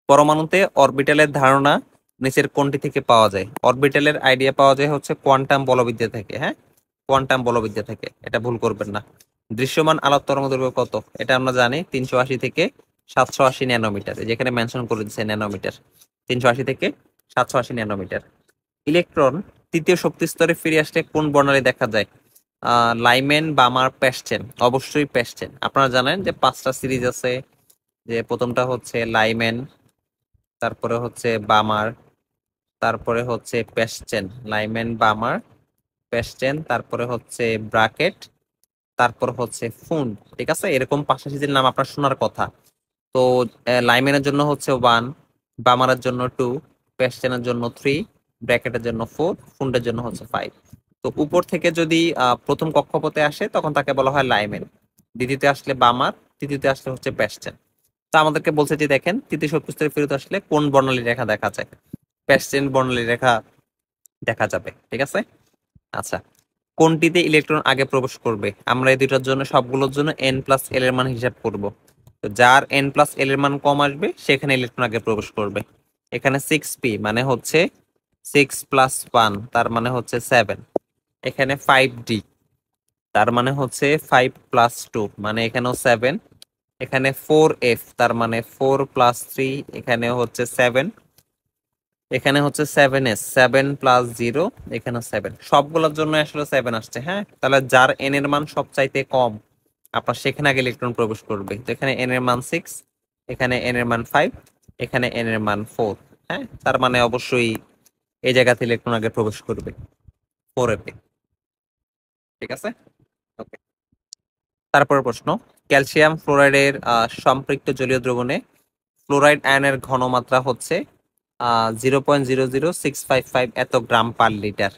পরমাণুতে অরবিটালের ধারণা নিচের কোনটি থেকে পাওয়া যায়? অরবিটালের আইডিয়া পাওয়া যায় হচ্ছে কোয়ান্টাম বলবিদ্যা থেকে। হ্যাঁ, কোয়ান্টাম বলবিদ্যা থেকে, এটা ভুল করবেন না। দৃশ্যমান আলোর তরঙ্গদৈর্ঘ্য কত? এটা আমরা জানি 380 থেকে 780 ন্যানোমিটার, যেখানে মেনশন করে দিচ্ছে ন্যানোমিটার। 380 থেকে 780 ন্যানোমিটার। ইলেকট্রন তৃতীয় শক্তি স্তরে ফিরে আসলে কোন বর্ণালী দেখা যায়? লাইমেন, বামার, প্যাস্টেন। অবশ্যই প্যাস্টেন। আপনারা জানেন যে 5টা সিরিজ আছে, যে প্রথমটা হচ্ছে লাইমেন, তারপরে হচ্ছে বামার, তারপরে হচ্ছে প্যাস্টেন। লাইমেন, বামার, প্যাস্টেন, তারপরে হচ্ছে ব্রাকেট, তারপর হচ্ছে ফুন। ঠিক আছে, এরকম 5টা সিরিজের নাম আপনার শোনার কথা। তো লাইমেনের জন্য হচ্ছে 1, বামারের জন্য 2, প্যাস্টেনের জন্য 3, ব্র্যাকেটের জন্য 4, ফুন্ডের জন্য হচ্ছে 5। তো উপর থেকে যদি প্রথম কক্ষপথে আসে তখন তাকে বলা হয় লাইমেন, দ্বিতীয়তে আসলে বামার, তৃতীয়তে আসলে হচ্ছে প্যাস্টেন। তো আমাদেরকে বলছে যে দেখেন তৃতীয় শক্তিস্তরে ফেরত আসলে কোন বর্ণালী রেখা দেখা যায়? প্যাস্টেন বর্ণালী রেখা দেখা যাবে। ঠিক আছে, আচ্ছা। কোনটিতে ইলেকট্রন আগে প্রবেশ করবে? আমরা এই দুইটার জন্য, সবগুলোর জন্য n+l এর মান হিসাব করব। তো যার n+l এর মান কম আসবে সেখানে ইলেকট্রন আগে প্রবেশ করবে। এখানে 6p মানে হচ্ছে 6+1, তার মানে হচ্ছে 7। এখানে 5d তার মানে হচ্ছে 5+2, মানে এখানেও 7। এখানে 4f তার মানে 4+3, এখানে হচ্ছে 7। এখানে হচ্ছে 7s 7+0, এখানে 7। সবগুলোর জন্য আসলে 7 আসছে। হ্যাঁ, তাহলে যার n এর মান সবচাইতে কম আপনার সেখানে আগে ইলেকট্রন প্রবেশ করবে। তো এখানে n এর মান 6, এখানে n এর মান 5, এখানে n এর মান 4। হ্যাঁ, তার মানে অবশ্যই এই জায়গাতে ইলেকট্রন আগে প্রবেশ করবে 4f এ। ঠিক আছে, ওকে। তারপরের প্রশ্ন, ক্যালসিয়াম ফ্লোরাইডের সম্পৃক্ত জলীয় দ্রবণে ফ্লোরাইড আয়নের ঘনমাত্রা হচ্ছে 0.00655 এত গ্রাম পার লিটার।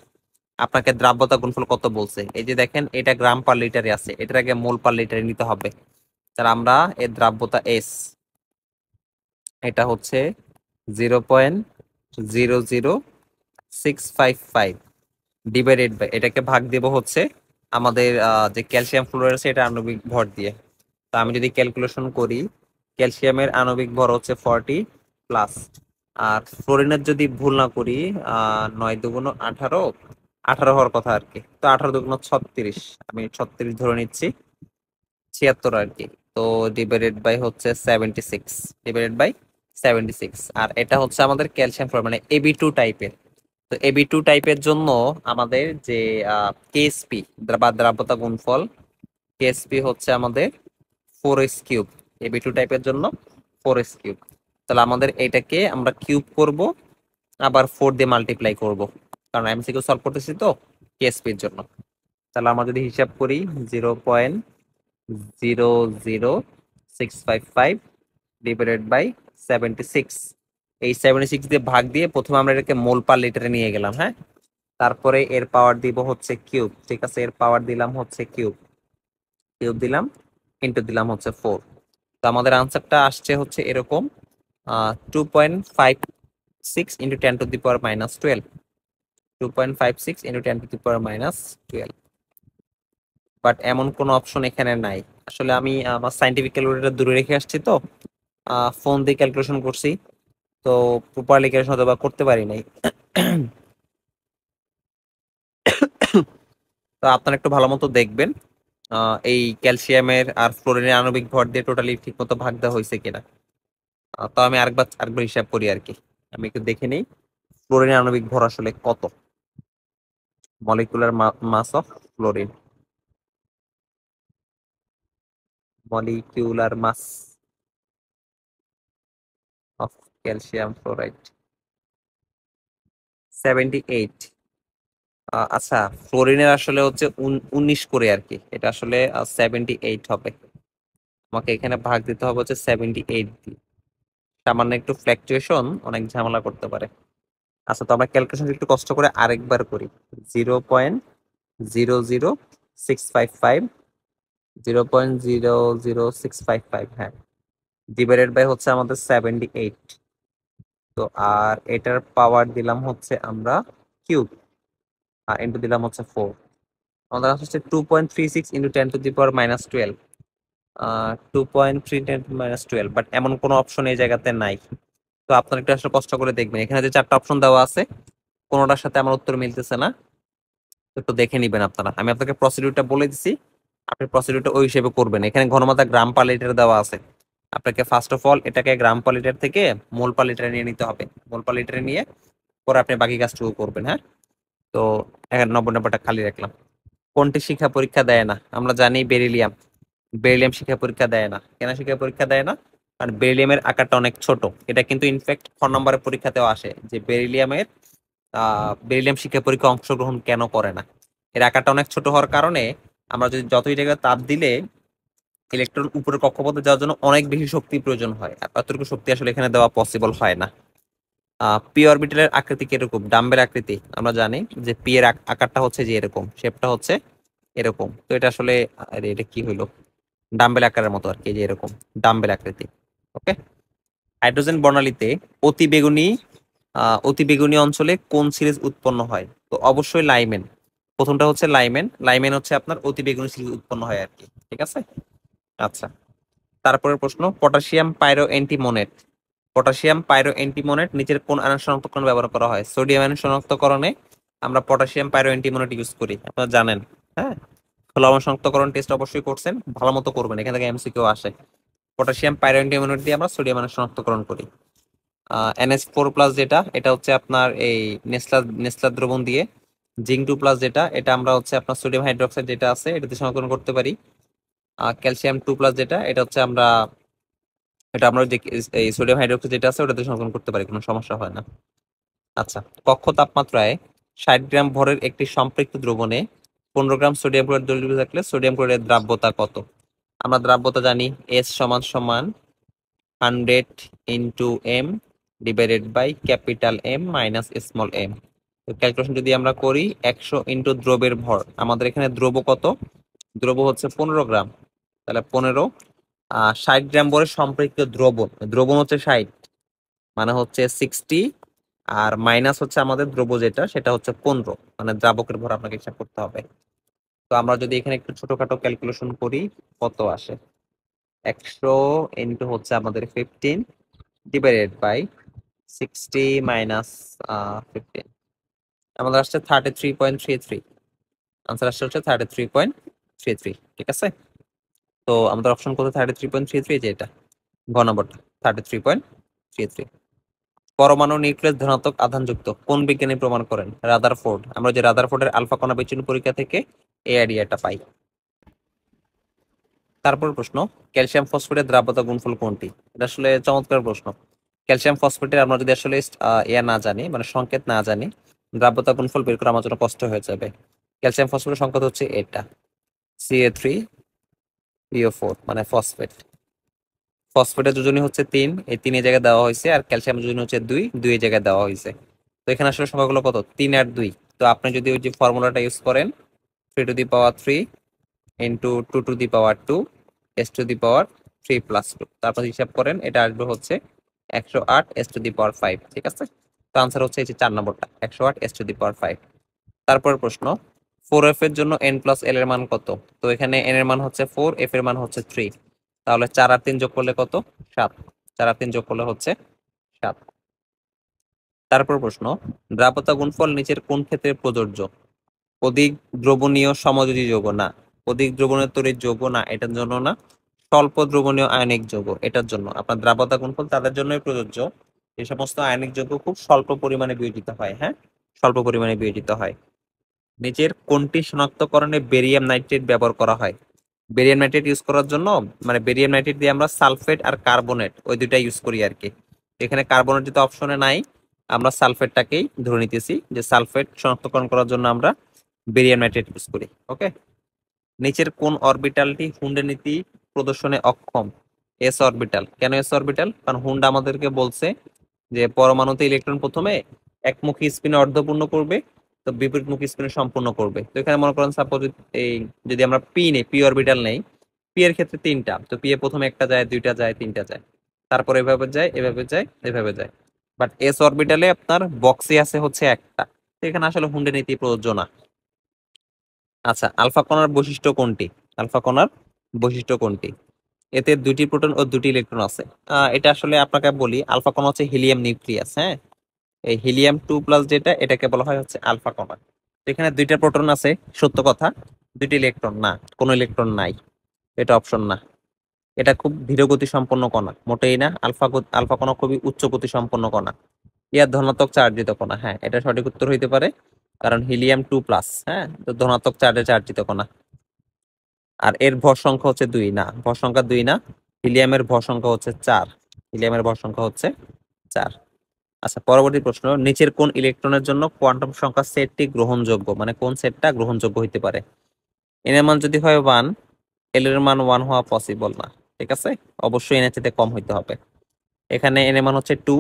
আপনাকে দ্রাব্যতা গুণফল কত বলছে? এই যে দেখেন এটা গ্রাম পার লিটারে আছে, এটার আগে মোল পার লিটারে নিতে হবে। তার আমরা এর দ্রাব্যতা এস, এটা হচ্ছে 0.00655 ডিভাইডেড বাই, এটাকে ভাগ দেব হচ্ছে আমাদের যে ক্যালসিয়াম ফ্লোরাইড আছে এটা আণবিক ভর দিয়ে। তো আমি যদি ক্যালকুলেশন করি, ক্যালসিয়ামের আণবিক ভর হচ্ছে 40+, আর ফ্লোরিনের যদি ভুল না করি 9 × 18, 18 হওয়ার কথা আর কি। তো 18 × 36, আমি 36 ধরে নিচ্ছি, 76 আর কি। তো ডিভাইডেড বাই হচ্ছে 76, ডিভাইডেড বাই 76। আর এটা হচ্ছে আমাদের ক্যালসিয়াম ফ্লোরাইড মানে Ab2 টাইপের। তো Ab2 টাইপের জন্য আমাদের যে কেএসপি বা দ্রাব্যতা গুণফল, কেএসপি হচ্ছে আমাদের 4s3। Ab2 টাইপের জন্য 4s3। তাহলে আমাদের এটাকে আমরা কিউব করব, আবার 4 দিয়ে মাল্টিপ্লাই করব, কারণ এমসিকিউ সলভ করতেছি তো কেএসপির জন্য। তাহলে আমরা যদি হিসাব করি 0.00655 ডিভাইডেড বাই 76, এই 76 দিয়ে ভাগ দিয়ে প্রথমে আমরা এটাকে মোল পার লিটারে নিয়ে গেলাম। হ্যাঁ, তারপরে এর পাওয়ার দিব হচ্ছে কিউব। ঠিক আছে, এর পাওয়ার দিলাম হচ্ছে কিউব, কিউব দিলাম, ইন্টু দিলাম হচ্ছে 4। তো আমাদের আনসারটা আসছে হচ্ছে এরকম 2.56 ইন্টু 10⁻⁻12, 2.56 ইন্টু 10⁻⁻12। বাট এমন কোনো অপশন এখানে নাই। আসলে আমি আমার সাইন্টিফিক ক্যালকুলেটর দূরে রেখে আসছি, তো ফোন দিয়ে ক্যালকুলেশন করছি, তো প্রপারলি ক্যালকুলেশন হয়তো বা করতে পারি নাই। তো আপনারা একটু ভালো মতো দেখবেন এই ক্যালসিয়ামের আর ফ্লোরিনের আণবিক ভর দিয়ে টোটালি ঠিক মতো ভাগ দেওয়া হয়েছে কিনা। তো আমি আরেকবার হিসাব করি আর কি। আমি একটু দেখে নিই ফ্লোরিনের আণবিক ভর আসলে কত। Molecular mass of fluorine, molecular mass of calcium fluoride 78। আচ্ছা, ফ্লোরিনের আসলে হচ্ছে 19 করে আর কি, এটা আসলে 78 হবে। আমাকে এখানে ভাগ দিতে হবে হচ্ছে 78 দিয়ে। সামান্য একটু ফ্ল্যাকচুয়েশন অনেক ঝামেলা করতে পারে। আচ্ছা, তো আমরা ক্যালকুলেশন একটু কষ্ট করে আরেকবার করি। 0.00655, 0.00655, হ্যাঁ, ডিভাইডেড বাই হচ্ছে আমাদের 78। তো আর এটার পাওয়ার দিলাম হচ্ছে আমরা কিউব, আর ইন্টু দিলাম হচ্ছে 4। আমাদের হচ্ছে 2.36 ইন্টু 10⁻⁻12, 2.3 10⁻12, বাট এমন কোনো অপশন এই জায়গাতে নাই। তো আপনারা একটু আসলে কষ্ট করে দেখবেন, এখানে যে 4টা অপশন দেওয়া আছে কোনোটার সাথে আমার উত্তর মিলতেছে না। তো একটু দেখে নিবেন আপনারা, আমি আপনাকে প্রসিডিউরটা বলে দিছি, আপনি প্রসিডিউরটা ওই হিসেবে করবেন। এখানে ঘনমাত্রা গ্রাম পার লিটার দেওয়া আছে, আপনাকে ফার্স্ট অফ অল এটাকে গ্রাম পার লিটার থেকে মোল পার লিটারে নিয়ে নিতে হবে। মোল পার লিটারে নিয়ে পরে আপনি বাকি কাজটুকু করবেন, হ্যাঁ। তো এখানে 90 খালি রাখলাম। কোনটি শিক্ষা পরীক্ষা দেয় না? আমরা জানি বেরিলিয়াম। বেরিলিয়াম শিক্ষা পরীক্ষা দেয় না। কেন শিক্ষা পরীক্ষা দেয় না? কারণ বেরিলিয়ামের আকারটা অনেক ছোট। এটা কিন্তু ইনফ্যাক্ট খ নম্বরের পরীক্ষাতেও আসে যে বেরিলিয়াম শিক্ষা পরীক্ষা অংশগ্রহণ কেন করে না। এর আকারটা অনেক ছোট হওয়ার কারণে আমরা যদি যতই জায়গায় তাপ দিলে ইলেকট্রন উপরের কক্ষপথে যাওয়ার জন্য অনেক বেশি শক্তি প্রয়োজন হয়, আর অতটুকু শক্তি আসলে এখানে দেওয়া পসিবল হয় না। পি অরবিটালের আকৃতি কিরকম? ডাম্বেল আকৃতি। আমরা জানি যে পি এর আকারটা হচ্ছে যে এরকম, শেপটা হচ্ছে এরকম। তো এটা আসলে আরে এটা কি হইলো, ডাম্বেল আকারের মতো আর কি, যে এরকম ডাম্বেল আকৃতি। ওকে। হাইড্রোজেন বর্ণালীতে অতি বেগুনি অতি বেগুনি অঞ্চলে কোন সিরিজ উৎপন্ন হয়? তো অবশ্যই লাইমেন। প্রথমটা হচ্ছে লাইমেন, লাইমেন হচ্ছে আপনার অতি বেগুনি সিরিজ উৎপন্ন হয় আর কি, ঠিক আছে। আচ্ছা, তারপরের প্রশ্ন, পটাশিয়াম পাইরো অ্যান্টিমোনেট। পটাশিয়াম পাইরো অ্যান্টিমোনেট নিচের কোন আয়ন শনাক্তকরণ ব্যবহার করা হয়? সোডিয়াম আয়ন শনাক্তকরণে আমরা পটাশিয়াম পাইরো অ্যান্টিমোনেট ইউজ করি, আপনারা জানেন। হ্যাঁ, লবণ শনাক্তকরণ টেস্ট অবশ্যই করছেন, ভালো মতো করবেন, এখান থেকে এমসিকিউ আসে। পটাশিয়াম পাইরো অ্যান্টিমোনেট দিয়ে আমরা সোডিয়াম আয়ন শনাক্তকরণ করি। NH4+ যেটা, এটা হচ্ছে আপনার এই নেসলা নেসলা দ্রবণ দিয়ে। জিঙ্ক 2+ যেটা, এটা আমরা হচ্ছে আপনার সোডিয়াম হাইড্রোক্সাইড যেটা আছে এটাতে শনাক্তকরণ করতে পারি। ক্যালসিয়াম 2+ যেটা, এটা হচ্ছে আমরা যে এই সোডিয়াম হাইড্রোক্সাইড যেটা আছে ওটাতে শনাক্তকরণ করতে পারি, কোনো সমস্যা হয় না। আচ্ছা, কক্ষ তাপমাত্রায় 60 গ্রাম ভরের একটি সম্পৃক্ত দ্রবণে 15 গ্রাম সোডিয়াম ক্লোরাইড দ্রবীভূত থাকলে সোডিয়াম ক্লোরাইডের দ্রাব্যতা কত? আমরা দ্রাব্যতা জানি, S = 100 × M divided by capital M minus small m। তো ক্যালকুলেশন যদি আমরা করি, 100 ইন্টু দ্রবের ভর, আমাদের এখানে দ্রব কত? দ্রব হচ্ছে 15 গ্রাম, তাহলে 15, 60 গ্রাম ভরের সম্পৃক্ত দ্রবণ, দ্রবণ হচ্ছে 60, মানে হচ্ছে 60, আর মাইনাস হচ্ছে আমাদের দ্রব্য যেটা সেটা হচ্ছে 15, মানে দ্রাবকের ভর আপনাকে হিসাব করতে হবে। তো আমরা যদি এখানে একটু ছোটখাটো ক্যালকুলেশন করি, কত আসে? 100 ইন্টু হচ্ছে আমাদের 15 ডিভাইডেড বাই 60 মাইনাস 15, আমাদের আসছে 33.33। আনসার আসছে হচ্ছে 33.33, ঠিক আছে। তো আমাদের অপশন কত? 33.33, যে এটা ঘ নম্বরটা 33.33। পরমাণু নিউক্লিয়াস ধনাত্মক আধানযুক্ত কোন বিজ্ঞানী প্রমাণ করেন? রাদারফোর্ড। আমরা যে রাদারফোর্ডের আলফা কণা বিচ্ছিন্ন পরীক্ষা থেকে এই আইডিয়াটা পাই। তারপর প্রশ্ন, ক্যালসিয়াম ফসফেটের দ্রাব্যতা গুণফল কোনটি? এটা আসলে চমৎকার প্রশ্ন। ক্যালসিয়াম ফসফেটের আমরা যদি আসলে না জানি, মানে সংকেত না জানি, দ্রাব্যতা গুণফল বের করা আমার জন্য কষ্ট হয়ে যাবে। ক্যালসিয়াম ফসফেটের সংকেত হচ্ছে এটা, Ca3PO4, মানে ফসফেট। ফসফেটের যোজনী হচ্ছে 3, এই 3 এর জায়গায় দেওয়া হয়েছে, আর ক্যালসিয়ামের যোজনী হচ্ছে 2, 2 এর জায়গায় দেওয়া হয়েছে। তো এখানে আসলে সংখ্যাগুলো কত? 3 আর 2। তো আপনি যদি ওই যে ফর্মুলাটা ইউজ করেন, 3⁻³ ইন্টু 2⁻², S⁻³ তারপর হিসাব করেন, এটা আসবে হচ্ছে 108 S⁵, ঠিক আছে। তো আনসার হচ্ছে এই যে 4 নম্বরটা, 108 S⁵। তারপর প্রশ্ন, 4f এর জন্য n+l এর মান কত? তো এখানে n এর মান হচ্ছে 4, f এর মান হচ্ছে 3, তাহলে 4 আর 3 যোগ করলে কত? 7। 4 আর 3 যোগ করলে হচ্ছে 7। তারপর প্রশ্ন, দ্রাব্যতা গুণফল নিচের কোন ক্ষেত্রে প্রযোজ্য? অধিক দ্রবণীয় সমযোজী যৌগ না, অধিক দ্রবণীয় তড়িৎ যৌগ না, এটার জন্য না। স্বল্প দ্রবণীয় আয়নিক যৌগ, এটার জন্য। আপনার দ্রাব্যতা গুণফল তাদের জন্যই প্রযোজ্য যে সমস্ত আয়নিক যৌগ খুব স্বল্প পরিমাণে বিয়োজিত হয়, হ্যাঁ, স্বল্প পরিমাণে বিয়োজিত হয়। নিচের কোনটি শনাক্তকরণে বেরিয়াম নাইট্রেট ব্যবহার করা হয়? বেরিয়াম নাইট্রেট ইউজ করার জন্য, মানে বেরিয়াম নাইট্রেট দিয়ে আমরা সালফেট আর কার্বনেট ওই দুইটা ইউজ করি আর কি। এখানে কার্বনেট যেহেতু অপশনে নাই, আমরা সালফেটটাকেই ধরে নিতেছি যে সালফেট শনাক্তকরণ করার জন্য আমরা বেরিয়াম নাইট্রেট ইউজ করি। ওকে, নিচের কোন অরবিটালটি হুন্ডের নীতি প্রদর্শনে অক্ষম? S orbital. কেন এস অরবিটাল? কারণ হুন্ডা আমাদেরকে বলছে যে পরমাণুতে ইলেকট্রন প্রথমে একমুখী স্পিনে অর্ধপূর্ণ করবে, তো বিপরীতমুখী স্পিনে সম্পূর্ণ করবে। তো এখানে মনে করেন সাপোজ এই যদি আমরা পি নেই, পি অরবিটাল নেই, পি এর ক্ষেত্রে তিনটা, তো পি এ প্রথমে একটা যায়, দুইটা যায়, তিনটা যায়, তারপর এভাবে যায়, এভাবে যায়, এভাবে যায়। বাট এস অরবিটালে আপনার বক্সে আছে হচ্ছে একটা, তো এখানে আসলে হুন্ডের নীতি প্রযোজ্য না। আচ্ছা, আলফা কণার বৈশিষ্ট্য কোনটি? আলফা কণার বৈশিষ্ট্য কোনটি? এতে দুটি প্রোটন ও দুটি ইলেকট্রন আছে। এটা আসলে আপনাকে বলি, আলফা কণা হচ্ছে হিলিয়াম নিউক্লিয়াস। হ্যাঁ, এই হিলিয়াম 2+ যেটা, এটাকে বলা হয় হচ্ছে আলফা কণা। তো এখানে দুইটা প্রোটন আছে, সত্য কথা। দুইটি ইলেকট্রন না, কোনো ইলেকট্রন নাই, এটা অপশন না। এটা খুব ধীর গতি সম্পন্ন কণা, মোটেই না। আলফা কণা খুবই উচ্চ গতি সম্পন্ন কণা। ইয়ার ধনাত্মক চার্জিত কণা। হ্যাঁ, এটা সঠিক উত্তর হইতে পারে, কারণ হিলিয়াম 2+। হ্যাঁ, তো ধনাত্মক চার্জে চার্জিত কণা। আর এর ভর সংখ্যা হচ্ছে 2 না, ভর সংখ্যা 2 না, হিলিয়ামের ভর সংখ্যা হচ্ছে 4। হিলিয়ামের ভর সংখ্যা হচ্ছে 4। আচ্ছা, পরবর্তী প্রশ্ন, নিচের কোন ইলেকট্রনের জন্য কোয়ান্টাম সংখ্যা সেটটি গ্রহণযোগ্য? মানে কোন সেটটা গ্রহণযোগ্য হইতে পারে? এন এর মান যদি হয় 1, এল এর মান 1 হওয়া পসিবল না। ঠিক আছে, অবশ্যই এন এর চেয়ে কম হইতে হবে। এখানে এন এর মান হচ্ছে 2,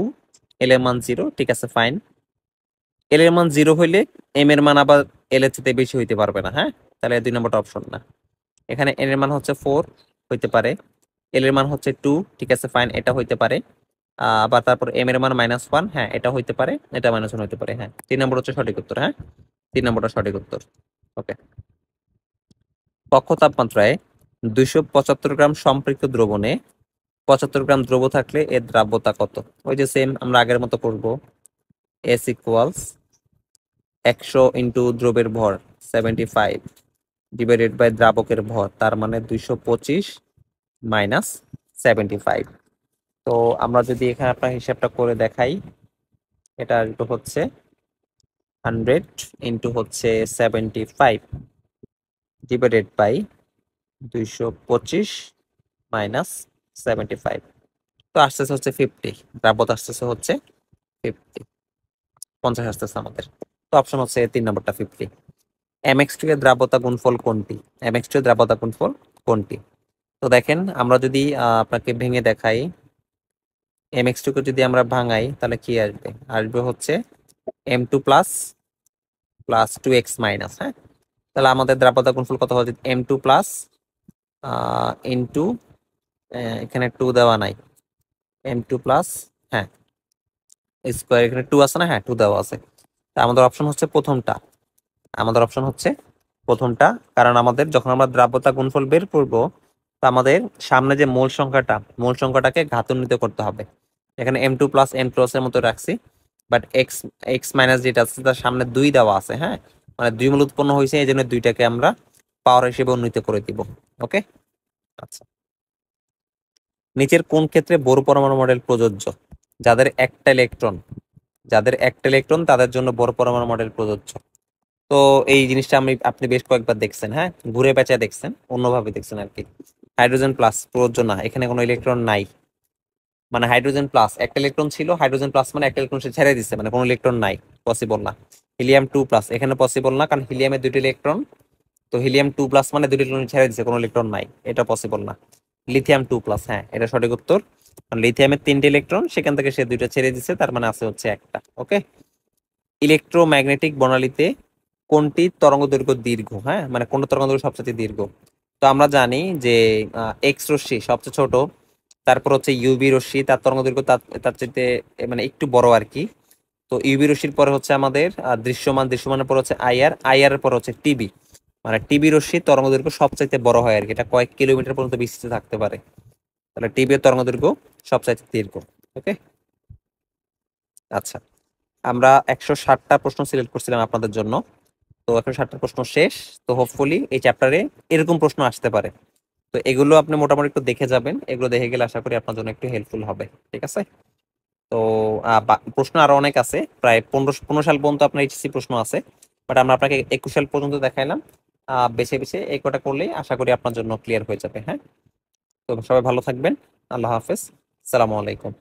এল এর মান 0। ঠিক আছে, ফাইন। এল এর মান 0 হইলে এম এর মান আবার এল এর চেয়ে বেশি হইতে পারবে না। হ্যাঁ, তাহলে 2 নম্বরটা অপশন না। এখানে এন এর মান হচ্ছে 4, হইতে পারে। এল এর মান হচ্ছে 2, ঠিক আছে, ফাইন, এটা হইতে পারে। আবার তারপর এম এর মান -1, হ্যাঁ, এটা হইতে পারে, এটা -1 হইতে পারে। হ্যাঁ, 3 নম্বর হচ্ছে সঠিক উত্তর। হ্যাঁ, 3 নম্বরটা সঠিক উত্তর। ওকে, কক্ষ তাপমাত্রায় 275 গ্রাম সম্পৃক্ত দ্রবণে 75 গ্রাম দ্রব থাকলে এর দ্রাব্যতা কত? ওই যে সেম, আমরা আগের মতো করব। এস ইকুয়ালস 100 ইন্টু দ্রবের ভর 75 ডিভাইডেড বাই দ্রাবকের ভর, তার মানে 225 মাইনাস 75। তো আমরা যদি এখানে আপনার হিসাবটা করে দেখাই, এটা আসবে হচ্ছে 100 ইন্টু হচ্ছে 75 ডিভাইডেড বাই 225 মাইনাস 75। তো আসতেছে হচ্ছে 50, দ্রাব্যতা আসতেছে হচ্ছে 50, 50 আসতেছে আমাদের। তো অপশন হচ্ছে 3 নম্বরটা 50। mx2 এর দ্রাব্যতা গুণফল কোনটি? mx2 এর দ্রাব্যতা গুণফল কোনটি? তো দেখেন, আমরা যদি আপনাকে ভেঙে দেখাই, mx2 কে যদি আমরা ভাঙাই তাহলে কি আসবে? আসবে হচ্ছে m2 plus plus 2x minus. হ্যাঁ, তাহলে আমাদের দ্রাব্যতা গুণফল কত হবে? m2 প্লাস ইন্টু, এখানে 2 দেওয়া নাই, m2 প্লাস, হ্যাঁ, স্কোয়ার, এখানে 2 আছে না? হ্যাঁ, 2 দেওয়া আছে। তা আমাদের অপশন হচ্ছে প্রথমটা, আমাদের অপশন হচ্ছে প্রথমটা। কারণ আমাদের যখন আমরা দ্রাব্যতা গুণফল বের করব, তো আমাদের সামনে যে মূল সংখ্যাটাকে ঘাতান্বিত করতে হবে। এখানে m2 প্লাস n প্লাস এর মতো রাখছি, বাট এক্স এক্স মাইনাস যেটা আছে তার সামনে 2 দেওয়া আছে। হ্যাঁ, মানে 2 মূল উৎপন্ন হয়েছে, এই জন্য 2টাকে আমরা পাওয়ার হিসেবে উন্নীত করে দিব। ওকে, আচ্ছা, নিচের কোন ক্ষেত্রে বোর পরমাণু মডেল প্রযোজ্য? যাদের একটা ইলেকট্রন, তাদের জন্য বোর পরমাণু মডেল প্রযোজ্য। তো এই জিনিসটা আপনি বেশ কয়েকবার দেখছেন। হ্যাঁ, ঘুরে পেঁচা দেখছেন, অন্যভাবে দেখছেন আর কি। হাইড্রোজেন প্লাস প্রযোজ্য না, এখানে কোনো ইলেকট্রন নাই। মানে হাইড্রোজেন প্লাস একটা ইলেকট্রন ছিল, হাইড্রোজেন প্লাস মানে একটা ইলেকট্রন সে ছেড়ে দিচ্ছে, মানে কোনো ইলেকট্রন নাই, পসিবল না। হিলিয়াম 2+, এখানে পসিবল না, কারণ হিলিয়ামের 2টি ইলেকট্রন, তো হিলিয়াম 2+ মানে 2টি ইলেকট্রন ছেড়ে দিচ্ছে, কোনো ইলেকট্রন নাই, এটা পসিবল না। লিথিয়াম 2+, হ্যাঁ, এটা সঠিক উত্তর। কারণ লিথিয়ামের 3টি ইলেকট্রন, সেখান থেকে সে 2টা ছেড়ে দিচ্ছে, তার মানে আছে হচ্ছে একটা। ওকে, ইলেকট্রোম্যাগনেটিক বর্ণালীতে কোনটি তরঙ্গ দৈর্ঘ্য দীর্ঘ? হ্যাঁ, মানে কোন তরঙ্গ দৈর্ঘ্য সবচেয়ে দীর্ঘ? তো আমরা জানি যে এক্স রশ্মি সবচেয়ে ছোট, তারপর হচ্ছে ইউভি রশ্মি, তার তরঙ্গ দৈর্ঘ্য তার তার চাইতে মানে একটু বড় আর কি। তো ইউভি রশ্মির পরে হচ্ছে আমাদের দৃশ্যমানের পর হচ্ছে আইআর এর পর হচ্ছে টিবি। মানে টিবি রশ্মির তরঙ্গ দৈর্ঘ্য সবচাইতে বড় হয় আর কি, এটা কয়েক কিলোমিটার পর্যন্ত বিস্তৃত থাকতে পারে। তাহলে টিবি এর তরঙ্গ দৈর্ঘ্য সবচাইতে দীর্ঘ। ওকে, আচ্ছা, আমরা 160টা প্রশ্ন সিলেক্ট করছিলাম আপনাদের জন্য, তো 160টা প্রশ্ন শেষ। তো হোপফুলি এই চ্যাপ্টারে এরকম প্রশ্ন আসতে পারে। তো এগুলো আপনি মোটামুটি একটু দেখে যাবেন, এগুলো দেখে গেলে আশা করি আপনার জন্য একটু হেল্পফুল হবে। ঠিক আছে, তো প্রশ্ন আরো অনেক আছে, প্রায় 15 সাল পর্যন্ত আপনার এইচএসসি প্রশ্ন আছে, বাট আমরা আপনাকে 21 সাল পর্যন্ত দেখাইলাম। বেছে বেছে এই কটা করলেই আশা করি আপনার জন্য ক্লিয়ার হয়ে যাবে। হ্যাঁ, তো সবাই ভালো থাকবেন। আল্লাহ হাফেজ, আসসালামু আলাইকুম।